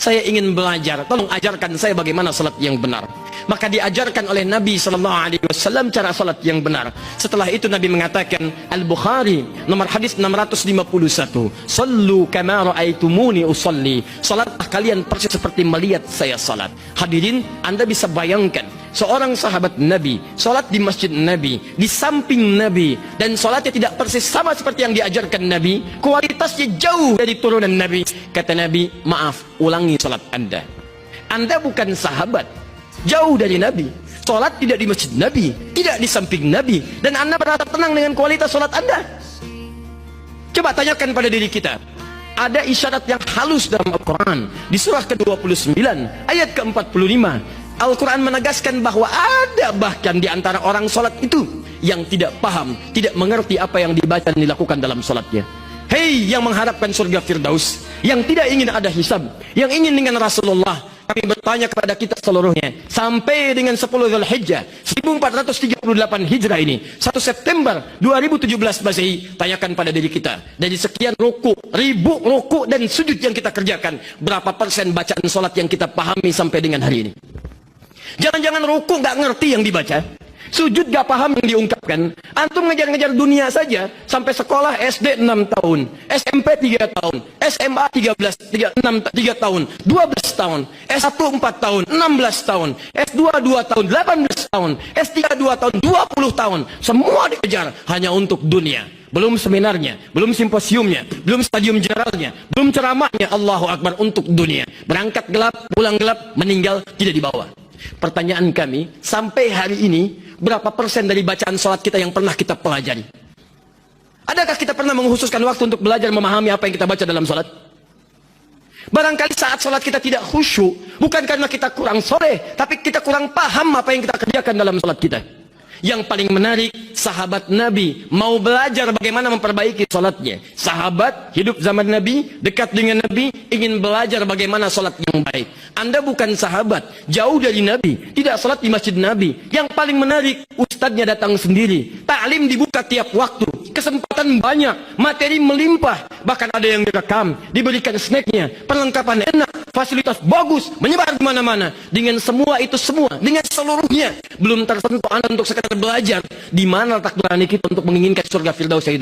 Saya ingin belajar, tolong ajarkan saya bagaimana salat yang benar. Maka diajarkan oleh Nabi SAW cara salat yang benar. Setelah itu Nabi mengatakan, Al-Bukhari nomor hadis 651, sallu kama ra'aitumuni usalli, salatlah kalian persis seperti melihat saya salat. Hadirin, Anda bisa bayangkan seorang sahabat Nabi salat di masjid Nabi, di samping Nabi, dan salatnya tidak persis sama seperti yang diajarkan Nabi, kualitasnya jauh dari turunan Nabi. Kata Nabi, maaf, ulangi salat Anda. Anda bukan sahabat, jauh dari Nabi, salat tidak di masjid Nabi, tidak di samping Nabi, dan Anda merasa tenang dengan kualitas salat Anda. Coba tanyakan pada diri kita. Ada isyarat yang halus dalam Al-Quran di surah ke-29 ayat ke-45. Al-Quran menegaskan bahwa ada bahkan di antara orang salat itu yang tidak paham, tidak mengerti apa yang dibaca dan dilakukan dalam salatnya. Hei yang mengharapkan surga Firdaus, yang tidak ingin ada hisab, yang ingin dengan Rasulullah, kami bertanya kepada kita seluruhnya, sampai dengan 10 Dzulhijjah 1438 Hijrah ini, 1 September 2017 Masehi, tanyakan pada diri kita, dari sekian ruku, ribu ruku dan sujud yang kita kerjakan, berapa persen bacaan salat yang kita pahami sampai dengan hari ini? Jangan-jangan ruku gak ngerti yang dibaca, sujud gak paham yang diungkapkan. Antum ngejar-ngejar dunia saja, sampai sekolah SD 6 tahun, SMP 3 tahun, SMA 3 tahun, 12 tahun, S1 4 tahun, 16 tahun, S2 2 tahun, 18 tahun, S3 2 tahun, 20 tahun. Semua dikejar hanya untuk dunia. Belum seminarnya, belum simposiumnya, belum stadium generalnya, belum ceramahnya. Allahu Akbar, untuk dunia. Berangkat gelap, pulang gelap, meninggal tidak dibawa. Pertanyaan kami, sampai hari ini berapa persen dari bacaan salat kita yang pernah kita pelajari? Adakah kita pernah mengkhususkan waktu untuk belajar memahami apa yang kita baca dalam salat? Barangkali saat salat kita tidak khusyuk, bukan karena kita kurang soleh, tapi kita kurang paham apa yang kita kerjakan dalam salat kita. Yang paling menarik, sahabat Nabi mau belajar bagaimana memperbaiki salatnya. Sahabat hidup zaman Nabi, dekat dengan Nabi, ingin belajar bagaimana salat yang baik. Anda bukan sahabat, jauh dari Nabi, tidak salat di masjid Nabi. Yang paling menarik, ustadznya datang sendiri, taklim dibuka tiap waktu, kesempatan banyak, materi melimpah, bahkan ada yang direkam, diberikan snacknya, perlengkapan enak, fasilitas bagus, menyebar di mana-mana. Dengan semua itu semua, dengan seluruhnya, belum tersentuh Anda untuk sekedar belajar di mana letak nurani kita untuk menginginkan surga Firdaus yang